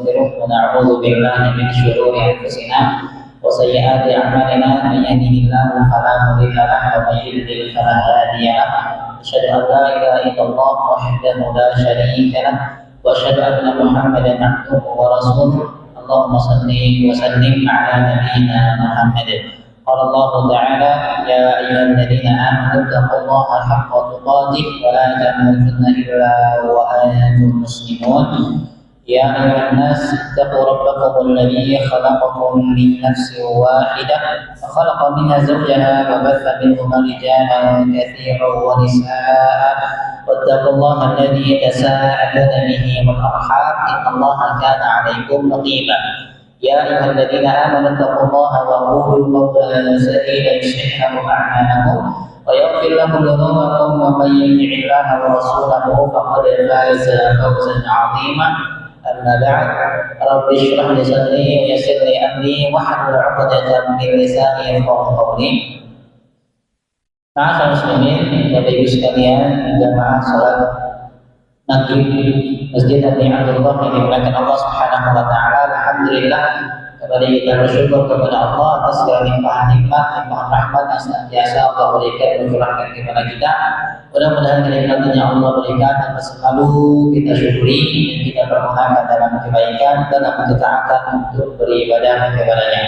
ونستغفره ونعوذ بالله من شرور أنفسنا وسيئات أعمالنا من يهده الله فلا مضل له ومن يضلل فلا هادي له أشهد أن لا إله إلا الله وحده لا شريك له وأشهد أن محمدا عبده ورسوله اللهم صل وسلم على نبينا محمد. قال الله تعالى يا أيها الذين آمنوا اتقوا الله حق تقاته ولا تموتن إلا وأنتم مسلمون. يا أيها الناس اتقوا ربكم الذي خلقكم من نفس واحدة وخلق منها زوجها وبث منهما رجالا كثيرا ونساء واتقوا الله الذي تساءلون به والأرحام إن الله كان عليكم رقيبا. يا أيها الذين آمنوا اتقوا الله وقولوا قولا سديدا يصلح لكم أعمالكم ويغفر لكم ذنوبكم ومن يطع الله ورسوله فقد فاز فوزا عظيما. أما بعد رب اشرح لي صدري ويسر لي أمري واحلل عقدة من لساني يفقهوا قولي. Nah, muslimin, Bapak Ibu sekalian, jamaah salat maghrib Masjid Abi Abdullah yang dimuliakan Allah Subhanahu wa taala. Alhamdulillah, kembali kita bersyukur kepada Allah atas segala nikmat rahmat yang senantiasa Allah berikan dan curahkan kepada kita. Mudah-mudahan kenikmatan yang Allah berikan akan selalu kita syukuri dan kita permohonkan dalam kebaikan dan dalam ketaatan untuk beribadah kepada-Nya.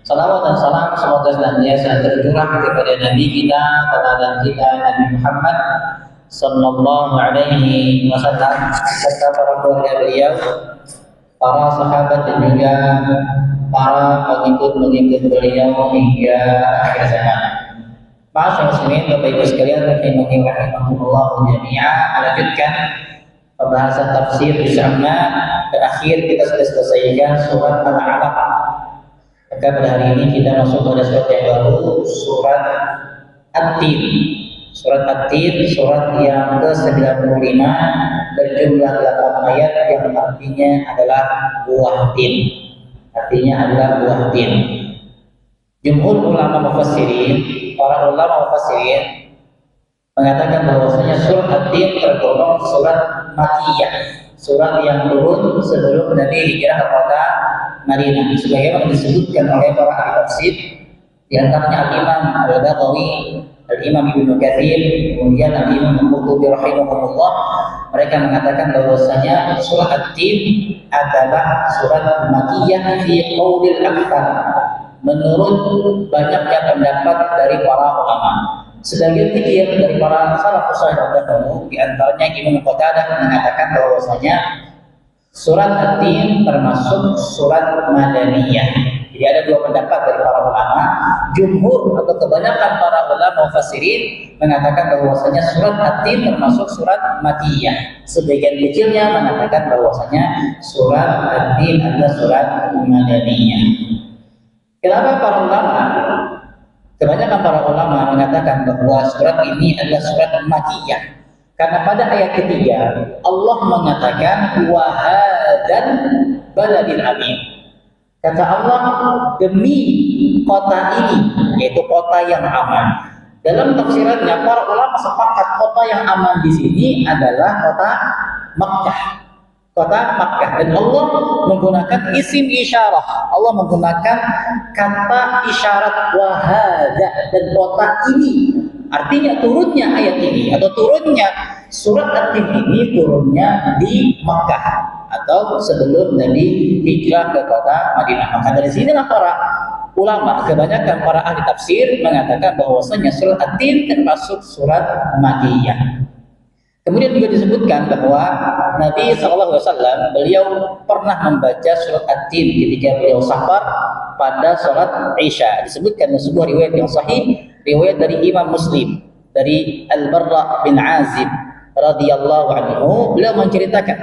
Salawat dan salam semoga senantiasa tercurah kepada Nabi kita, teladan kita Nabi Muhammad sallallahu alaihi wasallam serta para keluarga beliau, para sahabat dan juga para pengikut beliau hingga akhir zaman. Ma'asyiral muslimin, Bapak Ibu sekalian rahimahullah jami'an, melanjutkan pembahasan tafsir bersama. Terakhir kita sudah selesaikan surat Al-Alaq. Maka pada hari ini kita masuk pada surat yang baru, surat At-Tin. Surat At-Tin, surat yang ke-95 berjumlah 8 ayat yang artinya adalah buah tin. Artinya adalah buah tin. Jumhur ulama mufassirin, para ulama mufassirin mengatakan bahwasanya surat At-Tin tergolong surat Makkiyah, surat yang turun sebelum Nabi hijrah ke kota Madinah, sebagaimana disebutkan oleh para ahli tafsir, di antaranya Al-Imam Al-Baghawi, Al-Imam Ibnu Katsir, kemudian Al-Imam Al-Qurtubi rahimahumullah. Mereka mengatakan bahwasanya surat At-Tin adalah surat Makkiyah fi qaulil aktsar, menurut banyaknya pendapat dari para ulama. Sebagian fikir dari para salafus saleh terdahulu, di antaranya Imam Qatadah mengatakan bahwasanya surat At-Tin termasuk surat Madaniyah. Jadi ada dua pendapat dari para ulama. Jumhur atau kebanyakan para ulama mufassirin mengatakan bahwasanya surat At-Tin termasuk surat Makkiyah. Sebagian kecilnya mengatakan bahwasanya surat At-Tin adalah surat Madaniyah. Kenapa para ulama? Kebanyakan para ulama mengatakan bahwa surat ini adalah surat Makkiyah. Karena pada ayat ketiga Allah mengatakan wa hadzal baladil amin. Kata Allah, demi kota ini, yaitu kota yang aman. Dalam tafsirannya para ulama sepakat kota yang aman di sini adalah kota Makkah. Kota Makkah, dan Allah menggunakan isim isyarah. Allah menggunakan kata isyarat wa hadza, dan kota ini. Artinya turunnya ayat ini atau turunnya surat At-Tin ini turunnya di Makkah atau sebelum Nabi hijrah ke kota Madinah. Maka dari sinilah para ulama, kebanyakan para ahli tafsir mengatakan bahwasanya surat At-Tin termasuk surat Makkiyah. Kemudian juga disebutkan bahwa Nabi SAW beliau pernah membaca surat At-Tin ketika beliau safar pada sholat Isya. Disebutkan dalam sebuah riwayat yang sahih, riwayat dari Imam Muslim dari Al-Barra bin Azib radhiyallahu anhu, beliau menceritakan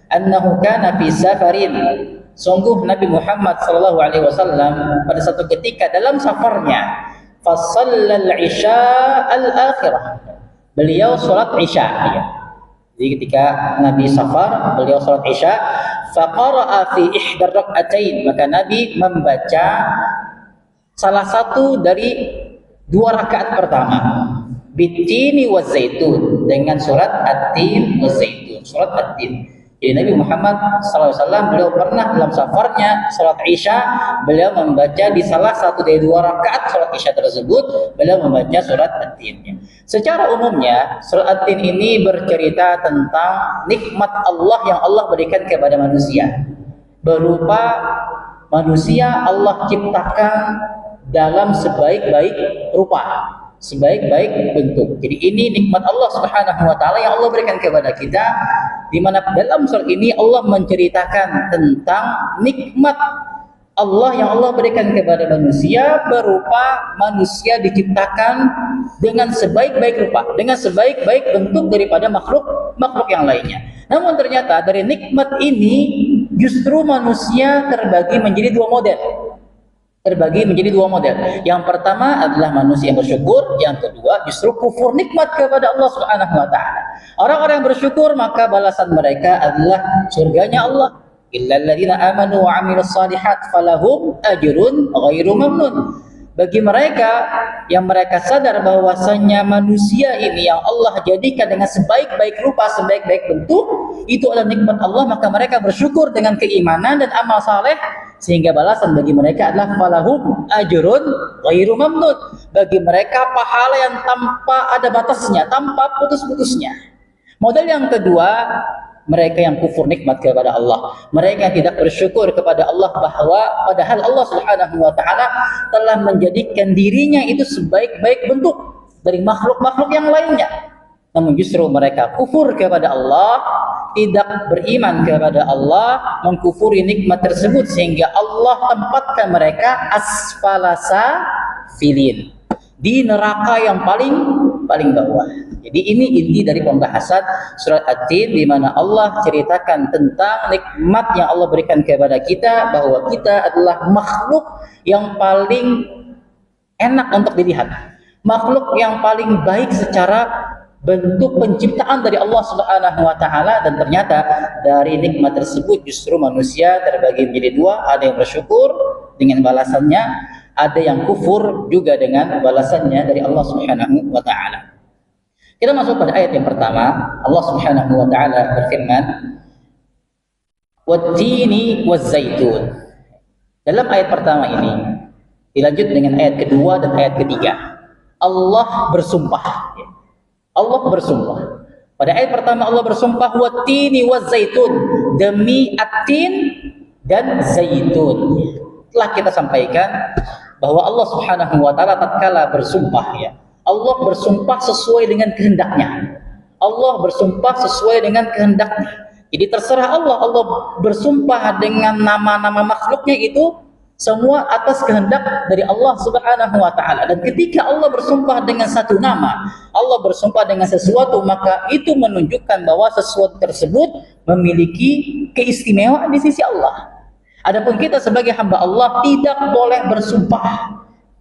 annahu kana fi safarin, sungguh Nabi Muhammad sallallahu alaihi wasallam pada satu ketika dalam safarnya fa shallal isya al-akhirah, beliau salat Isya ya. Jadi ketika Nabi safar, beliau salat Isya, fa qara'a fi ihdar rak'atain, maka Nabi membaca salah satu dari dua rakaat pertama, bitini wa zaitun, dengan surat At-Tin wa zaitun, surat At-Tin. Jadi Nabi Muhammad SAW beliau pernah dalam safarnya salat Isya, beliau membaca di salah satu dari 2 rakaat salat Isya tersebut, beliau membaca surat At-Tin. Secara umumnya surat At-Tin ini bercerita tentang nikmat Allah yang Allah berikan kepada manusia, berupa manusia Allah ciptakan dalam sebaik-baik rupa, sebaik-baik bentuk. Jadi ini nikmat Allah Subhanahu wa taala yang Allah berikan kepada kita, di mana dalam surat ini Allah menceritakan tentang nikmat Allah yang Allah berikan kepada manusia, berupa manusia diciptakan dengan sebaik-baik rupa, dengan sebaik-baik bentuk daripada makhluk yang lainnya. Namun ternyata dari nikmat ini justru manusia terbagi menjadi 2 model. Yang pertama adalah manusia yang bersyukur, yang kedua justru kufur nikmat kepada Allah Subhanahu wa taala. Orang-orang yang bersyukur maka balasan mereka adalah surganya Allah. Illal ladzina amanu wa 'amilus shalihat falahum ajrun ghairu mamnun. Bagi mereka yang mereka sadar bahwasanya manusia ini yang Allah jadikan dengan sebaik-baik rupa, sebaik-baik bentuk, itu adalah nikmat Allah, maka mereka bersyukur dengan keimanan dan amal saleh, sehingga balasan bagi mereka adalah falahum ajrun ghairu mamnun. Bagi mereka pahala yang tanpa ada batasnya, tanpa putus-putusnya. Model yang kedua, mereka yang kufur nikmat kepada Allah, mereka yang tidak bersyukur kepada Allah, bahwa padahal Allah Subhanahu wa taala telah menjadikan dirinya itu sebaik-baik bentuk dari makhluk-makhluk yang lainnya. Namun justru mereka kufur kepada Allah, tidak beriman kepada Allah, mengkufuri nikmat tersebut, sehingga Allah tempatkan mereka asfalasa filin, di neraka yang paling bawah. Jadi ini inti dari pembahasan surat At-Tin, di mana Allah ceritakan tentang nikmat yang Allah berikan kepada kita, bahwa kita adalah makhluk yang paling enak untuk dilihat, makhluk yang paling baik secara bentuk penciptaan dari Allah Subhanahu wa taala. Dan ternyata dari nikmat tersebut justru manusia terbagi menjadi 2, ada yang bersyukur dengan balasannya, ada yang kufur juga dengan balasannya dari Allah Subhanahu wa taala. Kita masuk pada ayat yang pertama. Allah Subhanahu wa taala berfirman, "Wat-tini waz-zaitun." Dalam ayat pertama ini dilanjut dengan ayat kedua dan ayat ketiga. Allah bersumpah. Allah bersumpah. Pada ayat pertama Allah bersumpah, "Wat-tini waz-zaitun," demi at-tin dan zaitun. Telah kita sampaikan bahwa Allah Subhanahu wa taala tatkala bersumpah, ya, Allah bersumpah sesuai dengan kehendaknya. Allah bersumpah sesuai dengan kehendaknya. Jadi terserah Allah. Allah bersumpah dengan nama-nama makhluknya itu semua atas kehendak dari Allah Subhanahu wa taala. Dan ketika Allah bersumpah dengan satu nama, Allah bersumpah dengan sesuatu, maka itu menunjukkan bahwa sesuatu tersebut memiliki keistimewaan di sisi Allah. Adapun kita sebagai hamba Allah tidak boleh bersumpah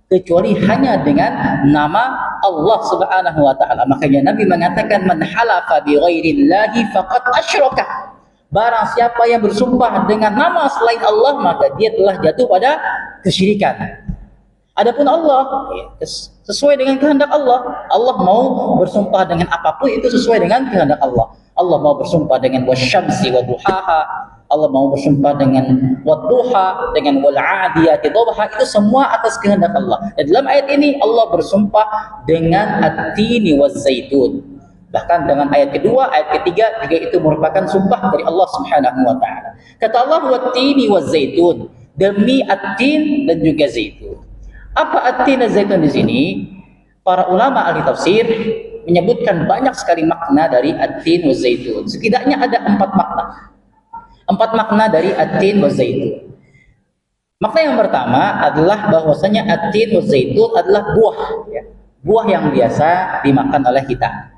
kecuali hanya dengan nama Allah Subhanahu wa taala. Makanya Nabi mengatakan, "Man halafa bi ghairillahi faqad asyraka." Barang siapa yang bersumpah dengan nama selain Allah, maka dia telah jatuh pada kesyirikan. Adapun Allah, sesuai dengan kehendak Allah. Allah mau bersumpah dengan apapun itu sesuai dengan kehendak Allah. Allah mau bersumpah dengan wasyamsi wa duhaha, Allah mau bersumpah dengan wadduha, dengan wal 'adiyati dhabha, itu semua atas kehendak Allah. Dan dalam ayat ini Allah bersumpah dengan at-tini waz-zaitun. Bahkan dengan ayat kedua, ayat ketiga juga itu merupakan sumpah dari Allah Subhanahu wa taala. Kata Allah, wat-tini waz-zaitun, demi at-tin dan juga zaitun. Apa at-tin dan zaitun di sini? Para ulama ahli tafsir menyebutkan banyak sekali makna dari at-tin waz-zaitun. Setidaknya ada 4 makna. 4 makna dari at-tin waz-zaitun. Makna yang pertama adalah bahwasanya at-tin waz-zaitun adalah buah, ya. Buah yang biasa dimakan oleh kita.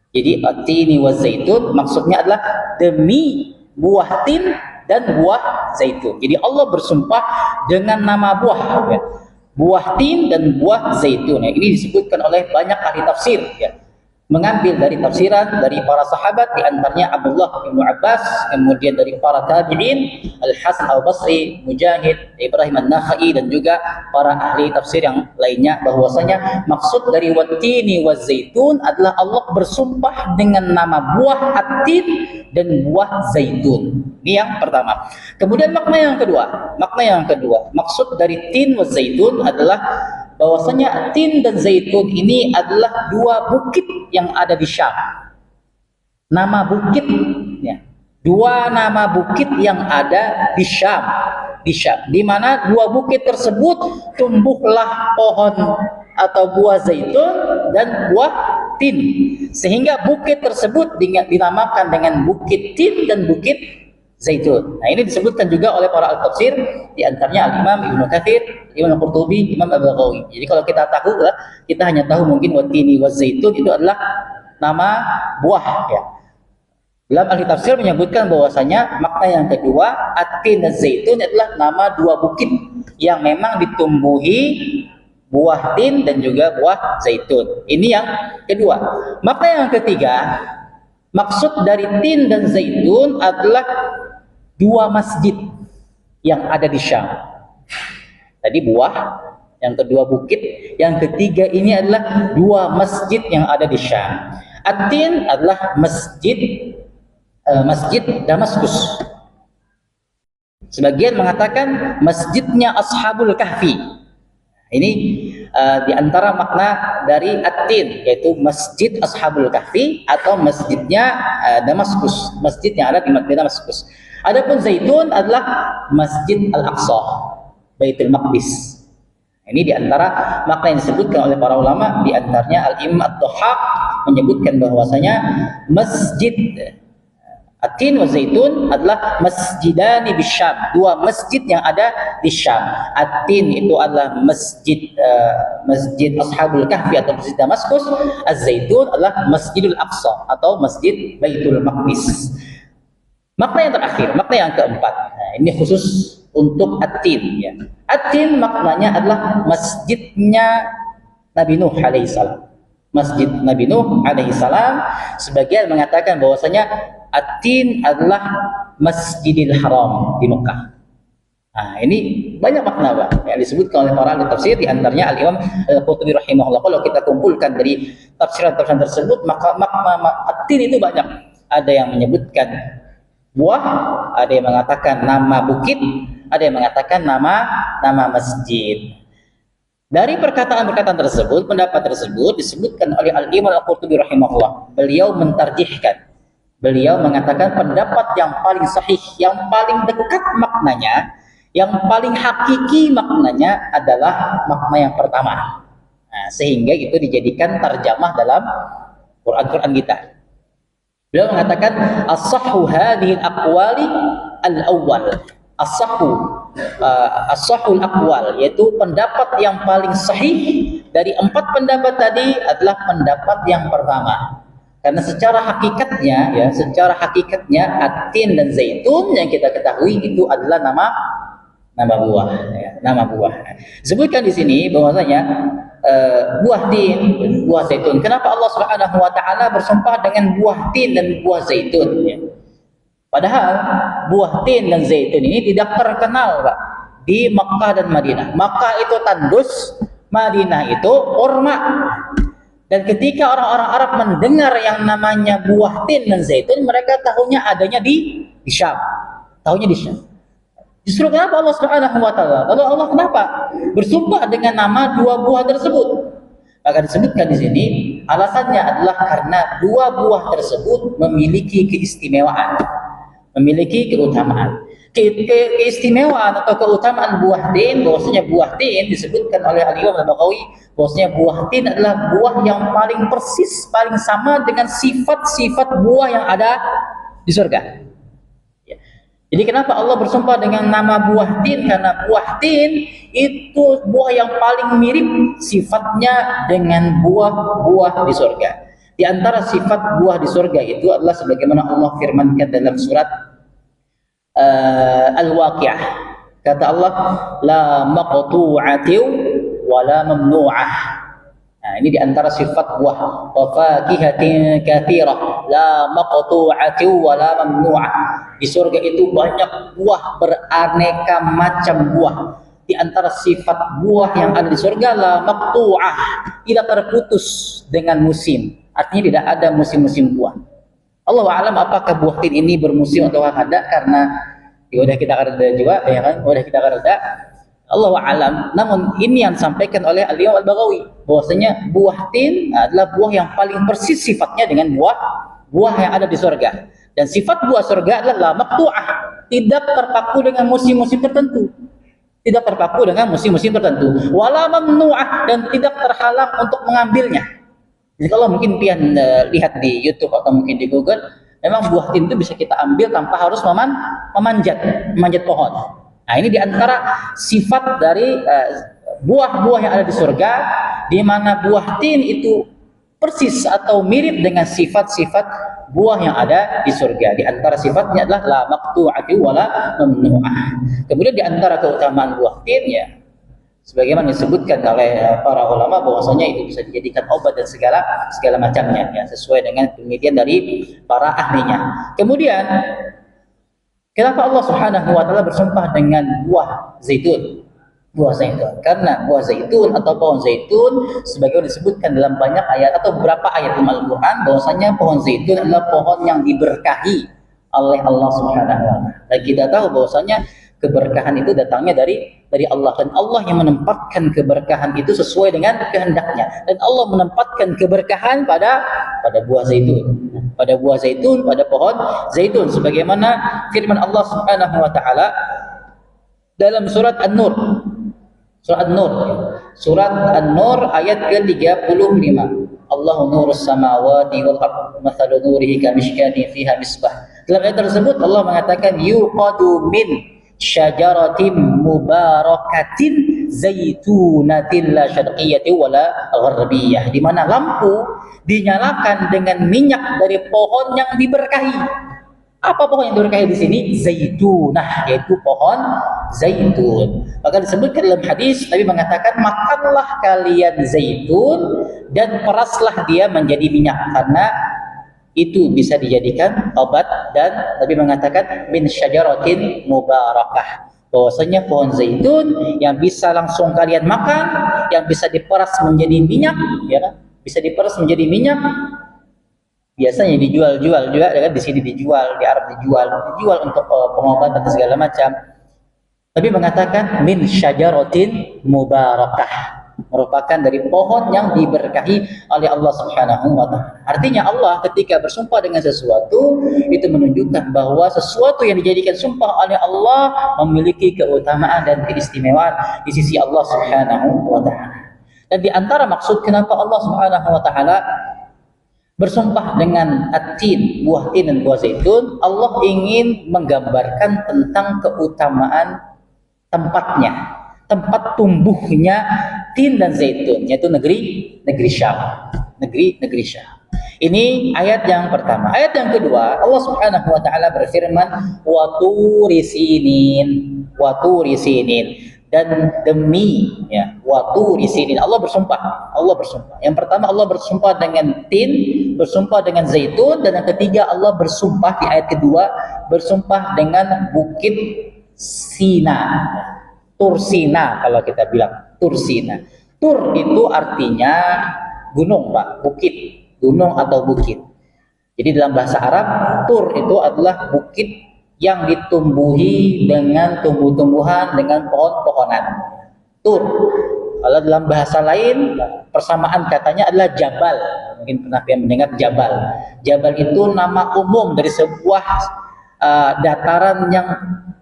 Jadi at-tini waz-zaitun maksudnya adalah demi buah tin dan buah zaitun. Jadi Allah bersumpah dengan nama buah, ya. Buah tin dan buah zaitun. Ya. Ini disebutkan oleh banyak ahli tafsir, ya. mengambil dari tafsiran dari para sahabat, di antaranya Abdullah bin Abbas, kemudian dari para tabi'in, Al-Hasan Al-Basri, Mujahid, Ibrahim An-Nakhai, dan juga para ahli tafsir yang lainnya, bahwasanya maksud dari wattini wazaitun adalah Allah bersumpah dengan nama buah at-tin dan buah zaitun. Ini yang pertama. Kemudian makna yang kedua, maksud dari tin wazaitun adalah bahwasanya tin dan zaitun ini adalah dua bukit yang ada di Syam. Nama bukit, ya, dua nama bukit yang ada di Syam, di mana dua bukit tersebut tumbuhlah pohon atau buah zaitun dan buah tin, sehingga bukit tersebut dinamakan dengan bukit tin dan bukit zaitun. Nah, ini disebutkan juga oleh para al-tafsir, di antaranya Al-Imam Ibnu Katsir, Imam Al-Qurtubi, Imam Al-Baghawi. Jadi kalau kita tahu, kita hanya tahu mungkin wattini wazaitun itu adalah nama buah, ya. Dalam ahli tafsir menyebutkan bahwasanya makna yang kedua, at-tin dan zaitun adalah nama dua bukit yang memang ditumbuhi buah tin dan juga buah zaitun. Ini yang kedua. Makna yang ketiga, maksud dari tin dan zaitun adalah dua masjid yang ada di Syam. Tadi buah, yang kedua bukit, yang ketiga ini adalah dua masjid yang ada di Syam. At-tin adalah masjid Damaskus. Sebagian mengatakan masjidnya Ashabul Kahfi. Ini di antara makna dari at-tin, yaitu masjid Ashabul Kahfi atau masjidnya Damaskus, masjid yang ada di Damaskus. Adapun zaitun adalah Masjid Al-Aqsa, Baitul Maqdis. Ini di antara makna yang disebutkan oleh para ulama, di antaranya Al-Imam Ad-Dhahhak menyebutkan bahwasanya masjid at-tin wa zaitun adalah masjidani di Syam, dua masjid yang ada di Syam. At-tin itu adalah masjid Ashabul Kahfi atau Masjid Damaskus. Az-zaitun adalah Masjidul Aqsa atau Masjid Baitul Maqdis. Makna yang terakhir, makna yang keempat. Nah, ini khusus untuk at-tin, ya. At-tin maknanya adalah masjidnya Nabi Nuh alaihissalam. Masjid Nabi Nuh alaihissalam, sebagian mengatakan bahwasanya at-tin adalah Masjidil Haram di Mekah. Nah, ini banyak makna, Pak, yang disebutkan oleh para ahli tafsir, di antaranya Al-Imam Al-Qurtubi rahimahullah. Kalau kita kumpulkan dari tafsiran-tafsiran tersebut, maka makna at-tin itu banyak. Ada yang menyebutkan buah, ada yang mengatakan nama bukit, ada yang mengatakan nama masjid. Dari perkataan-perkataan tersebut, pendapat tersebut disebutkan oleh Al-Imam Al-Qurtubi rahimahullah. Beliau mentarjihkan, beliau mengatakan pendapat yang paling sahih, yang paling dekat maknanya, yang paling hakiki maknanya adalah makna yang pertama. Nah, sehingga itu dijadikan tarjamah dalam Quran kita. Beliau mengatakan as-sahhu hadhihi al-aqwali al-awwal. As-sahhul aqwal, yaitu pendapat yang paling sahih dari empat pendapat tadi adalah pendapat yang pertama. Karena secara hakikatnya at-tin dan zaitun yang kita ketahui itu adalah nama buah, ya, nama buah. Sebutkan di sini bahwasanya buah tin dan buah zaitun. Kenapa Allah Subhanahu wa taala bersumpah dengan buah tin dan buah zaitun, ya? Padahal buah tin dan zaitun ini tidak terkenal, Pak, di Makkah dan Madinah. Makkah itu tandus, Madinah itu kurma. Dan ketika orang-orang Arab mendengar yang namanya buah tin dan zaitun, mereka tahunya adanya di Syam. Tahunya di Syam. Justru kenapa Allah Subhanahu wa taala? Lalu Allah kenapa bersumpah dengan nama dua buah tersebut? Maka disebutkan di sini alasannya adalah karena dua buah tersebut memiliki keistimewaan, memiliki keutamaan. Keistimewaan atau keutamaan buah tin, bahwasanya buah tin disebutkan oleh Al-Imam Al-Baghawi, bahwasanya buah tin adalah buah yang paling persis, paling sama dengan sifat-sifat buah yang ada di surga. Jadi kenapa Allah bersumpah dengan nama buah tin? Karena buah tin itu buah yang paling mirip sifatnya dengan buah-buah di surga. Di antara sifat buah di surga itu adalah sebagaimana Allah firmankan dalam surat Al-Waqi'ah. Kata Allah, la maqtu'atin wa la mamnu'ah. Nah, ini diantara sifat buah. Wa fakihatin katsirah la maqtu'atin wa la mamnu'ah. Di surga itu banyak buah, beraneka macam buah. Di antara sifat buah yang ada di surga la maqtu'ah, tidak terputus dengan musim. Artinya tidak ada musim-musim buah. Allah alam apakah buah tin ini bermusim atau tidak, karena ya udah kita kerja juga, ya kan? Udah kita kerja. Allah alam. Namun ini yang disampaikan oleh Al-Imam Al-Baghawi, bahwasanya buah tin adalah buah yang paling persis sifatnya dengan buah yang ada di surga. Dan sifat buah surga adalah la maqtu'ah, tidak terpaku dengan musim-musim tertentu. Tidak terpaku dengan musim-musim tertentu. Wala mamnu'ah, dan tidak terhalang untuk mengambilnya. Jadi kalau mungkin pian lihat di YouTube atau mungkin di Google, memang buah tin itu bisa kita ambil tanpa harus memanjat pohon. Nah, ini diantara sifat dari buah-buah yang ada di surga, di mana buah tin itu persis atau mirip dengan sifat-sifat buah yang ada di surga. Di antara sifatnya adalah la maqtu'ati wala mamnu'ah. Kemudian di antara keutamaan buah tin, ya, sebagaimana disebutkan oleh para ulama, bahwasanya itu bisa dijadikan obat dan segala macamnya, ya, sesuai dengan penelitian dari para ahlinya. Kemudian kenapa Allah Subhanahu wa taala bersumpah dengan buah zaitun? Buah zaitun. Karena buah zaitun atau pohon zaitun sebagaimana disebutkan dalam banyak ayat atau beberapa ayat dalam Al-Qur'an, bahwasanya pohon zaitun adalah pohon yang diberkahi oleh Allah Subhanahu wa taala. Dan kita tahu bahwasanya keberkahan itu datangnya dari Allah, dan Allah yang menempatkan keberkahan itu sesuai dengan kehendaknya. Dan Allah menempatkan keberkahan pada buah zaitun. Pada buah zaitun, pada pohon zaitun, sebagaimana firman Allah Subhanahu wa taala dalam surat An-Nur. Surat An-Nur ayat ke-35. Allahu nurus samawati wal ardh, mathalu nurihi kamishkatin fiha misbah. Dalam ayat tersebut Allah mengatakan yuqadu min syajaratin mubarakatin zaitunatin la syarqiyyati wala gharbiyah, di mana lampu dinyalakan dengan minyak dari pohon yang diberkahi. Apa pohon yang diberkahi di sini? Zaitunah, yaitu pohon zaitun. Maka disebutkan dalam hadis, Nabi mengatakan, makanlah kalian zaitun dan peraslah dia menjadi minyak, karena itu bisa dijadikan obat. Dan Nabi mengatakan min syajaratin mubarakah, bahwasanya pohon zaitun yang bisa langsung kalian makan, yang bisa diperas menjadi minyak, ya kan? Bisa diperas menjadi minyak. Biasanya dijual-jual juga, ya kan? Di sini dijual, di Arab dijual untuk pengobatan dan segala macam. Nabi mengatakan min syajaratin mubarakah, merupakan dari pohon yang diberkahi oleh Allah Subhanahu wa taala. Artinya Allah ketika bersumpah dengan sesuatu itu menunjukkan bahwa sesuatu yang dijadikan sumpah oleh Allah memiliki keutamaan dan keistimewaan di sisi Allah Subhanahu wa taala. Dan di antara maksud kenapa Allah Subhanahu wa taala bersumpah dengan at-tin, buah tin dan buah zaitun, Allah ingin menggambarkan tentang keutamaan tempatnya, tempat tumbuhnya tin dan zaitun, yaitu negeri Syam. Negeri Syam. Ini ayat yang pertama. Ayat yang kedua, Allah Subhanahu wa taala berfirman, wa turi sinin, dan demi, ya, wa turi sinin. Allah bersumpah. Yang pertama Allah bersumpah dengan tin, bersumpah dengan zaitun, dan yang ketiga Allah bersumpah di ayat kedua bersumpah dengan bukit Sina. Tursina kalau kita bilang Tursina. Tur itu artinya gunung, Pak, bukit, gunung atau bukit. Jadi dalam bahasa Arab, tur itu adalah bukit yang ditumbuhi dengan tumbuh-tumbuhan, dengan pohon-pohonan. Tur. Kalau dalam bahasa lain, persamaan katanya adalah jabal. Mungkin pernah mendengar jabal. Jabal itu nama umum dari sebuah dataran yang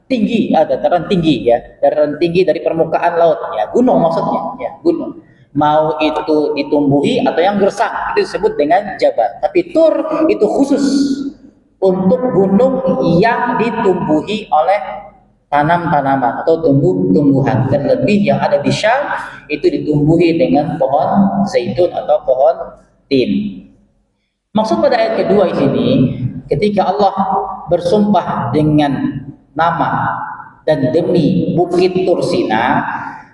tinggi, dataran tinggi dari permukaan laut, ya, gunung maksudnya, ya, gunung. Mau itu ditumbuhi atau yang gersang, itu disebut dengan jabal. Tapi tur itu khusus untuk gunung yang ditumbuhi oleh tanam-tanaman atau tumbuh-tumbuhan. Terlebih yang ada di Syam itu ditumbuhi dengan pohon zaitun atau pohon tin. Maksud pada ayat kedua di sini, ketika Allah bersumpah dengan nama dan demi bukit Tursina,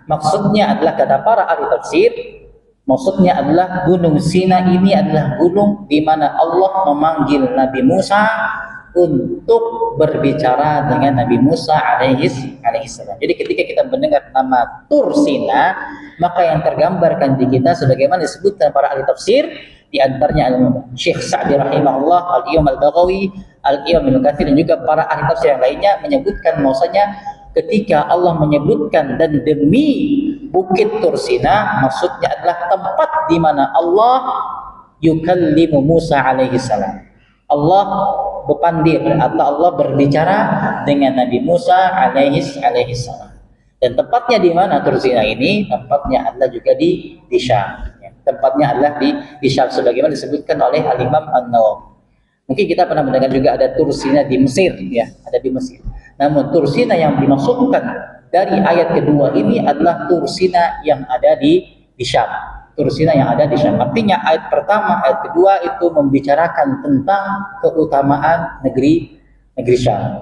maksudnya adalah, kata para ahli tafsir, Maksudnya adalah Gunung Sina ini adalah gunung di mana Allah memanggil Nabi Musa untuk berbicara dengan Nabi Musa alaihissalam. Jadi ketika kita mendengar nama Tur Sina, maka yang tergambarkan di kita sebagaimana disebutkan para ahli tafsir, di antaranya Syekh Sa'di rahimahullah, Al-Imam Al-Baghawi, Al-Imam Ibnu Katsir, dan juga para ahli tafsir yang lainnya menyebutkan bahwasanya ketika Allah menyebutkan dan demi Bukit Tursina, maksudnya adalah tempat di mana Allah yukallimu Musa alaihissalam. Allah berpandir atau Allah berbicara dengan Nabi Musa alaihissalam. Dan tempatnya di mana Tursina ini? Tempatnya adalah juga di Syam. Tempatnya adalah di Syam sebagaimana disebutkan oleh Al-Imam An-Nawawi. Mungkin kita pernah mendengar juga ada Tursina di Mesir, ya, ada di Mesir. Namun Tursina yang dimaksudkan dari ayat kedua ini adalah Tursina yang ada di Syam. Tursina yang ada di Syam. Artinya ayat pertama, ayat kedua itu membicarakan tentang keutamaan negeri Syam.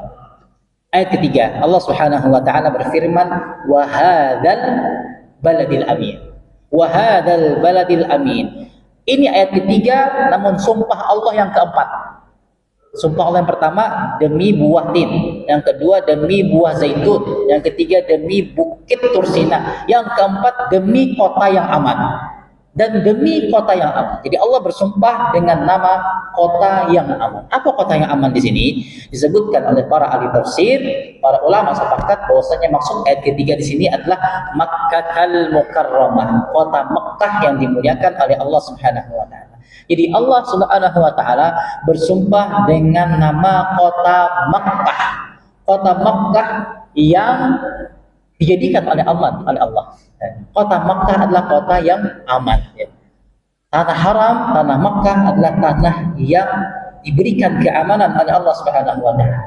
Ayat ketiga, Allah Subhanahu wa taala berfirman, "Wa hadzal baladil amin." Wa hadzal baladil amin. Ini ayat ketiga, namun sumpah Allah yang keempat. Sumpah Allah yang pertama demi buah tin, yang kedua demi buah zaitun, yang ketiga demi Bukit Tursina, yang keempat demi kota yang aman. Dan demi kota yang aman. Jadi Allah bersumpah dengan nama kota yang aman. Apa kota yang aman di sini? Disebutkan oleh para ahli tafsir, para ulama sepakat bahwasanya maksud ayat ketiga di sini adalah Makkahul Mukarramah, kota Mekkah yang dimuliakan oleh Allah Subhanahu wa taala. Jadi Allah Subhanahu wa taala bersumpah dengan nama kota Mekkah. Kota Mekkah yang dijadikan oleh Allah. Kota Mekkah adalah kota yang aman. Tanah haram, tanah Mekkah adalah tanah yang diberikan keamanan oleh Allah Subhanahu wa taala.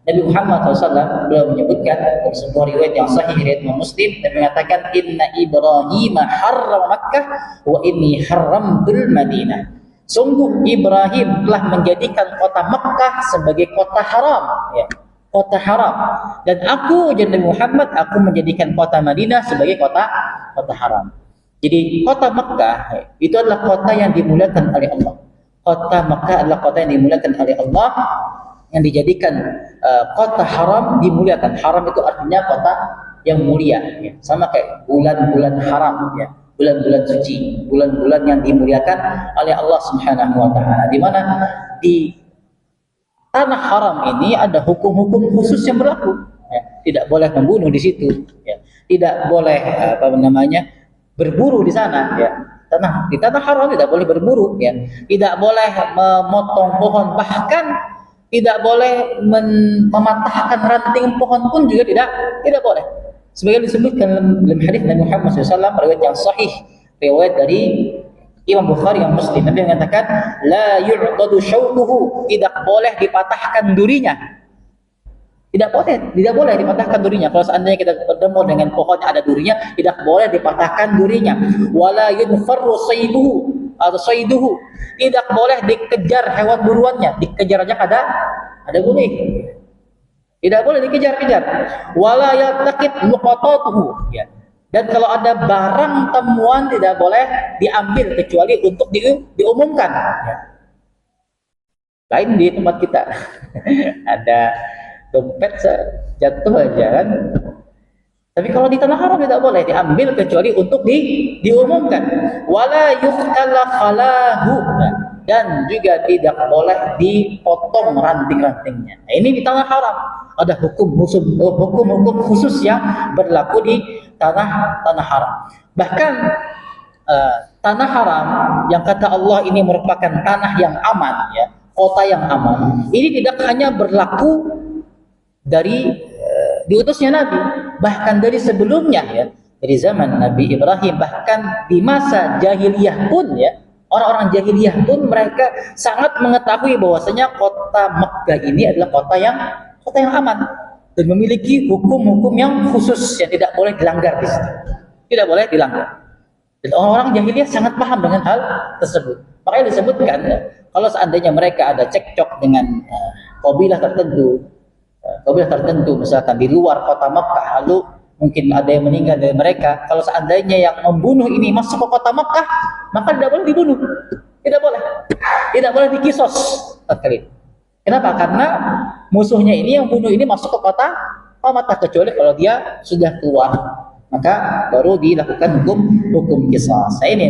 Nabi Muhammad SAW beliau menyebutkan dalam sebuah riwayat yang sahih riwayat Muslim, dan mengatakan Inna Ibrahim harram Makkah wa inni haramtul Madinah. Sungguh Ibrahim telah menjadikan kota Mekkah sebagai kota haram, ya, kota haram. Dan aku, Nabi Muhammad, aku menjadikan kota Madinah sebagai kota haram. Jadi kota Mekkah itu adalah kota yang dimuliakan oleh Allah. Kota Mekkah adalah kota yang dimuliakan oleh Allah, yang dijadikan kota haram dimuliakan. Haram itu artinya kota yang mulia, ya. Sama kayak bulan-bulan haram, ya. Bulan-bulan suci, bulan-bulan yang dimuliakan oleh Allah Subhanahu wa taala. Di mana di tanah haram ini ada hukum-hukum khusus yang berlaku. Ya. Tidak boleh membunuh di situ, ya. Tidak boleh berburu di sana, ya. Di tanah haram tidak boleh berburu, ya. Tidak boleh memotong pohon, bahkan tidak boleh mematahkan ranting pohon pun juga tidak boleh. Sebagai disebutkan dalam hadis Nabi Muhammad SAW, riwayat yang sahih, riwayat dari Imam Bukhari yang Muslim, Nabi mengatakan la yu'qadu syauquhu, tidak boleh dipatahkan durinya. Tidak boleh dipatahkan durinya. Kalau seandainya kita bertemu dengan pohon yang ada durinya, tidak boleh dipatahkan durinya. Wala yunfarru sayduhu atau sayduhu, tidak boleh dikejar hewan buruannya. Dikejar aja ada boleh. Tidak boleh dikejar-kejar. Wala yataqib luqatatuhu, ya. Dan kalau ada barang temuan tidak boleh diambil kecuali untuk diumumkan, ya. Lain di tempat kita ada dompet jatuh aja kan. Tapi kalau di tanah haram tidak boleh diambil kecuali untuk diumumkan. Wala yuqtala khalahu, dan juga tidak boleh dipotong ranting-rantingnya. Nah, ini di tanah haram. Ada hukum-hukum khusus yang berlaku di tanah haram. Bahkan tanah haram yang kata Allah ini merupakan tanah yang aman, ya, kota yang aman. Ini tidak hanya berlaku dari diutusnya Nabi, bahkan dari sebelumnya, ya, dari zaman Nabi Ibrahim, bahkan di masa jahiliyah pun, ya, orang-orang jahiliyah pun mereka sangat mengetahui bahwasanya kota Mekkah ini adalah kota yang aman dan memiliki hukum-hukum yang khusus yang tidak boleh dilanggar di situ. Tidak boleh dilanggar. Dan orang-orang jahiliyah sangat paham dengan hal tersebut. Makanya disebutkan, ya, kalau seandainya mereka ada cekcok dengan kabilah tertentu misalkan di luar kota Mekkah, lalu mungkin ada yang meninggal dari mereka. Kalau seandainya yang membunuh ini masuk ke kota Makkah, maka tidak boleh dibunuh, tidak boleh dikisos. Kenapa? Karena musuhnya ini yang bunuh ini masuk ke kota Makkah, kecuali kalau dia sudah keluar, maka baru dilakukan hukum kisos. Nah, ini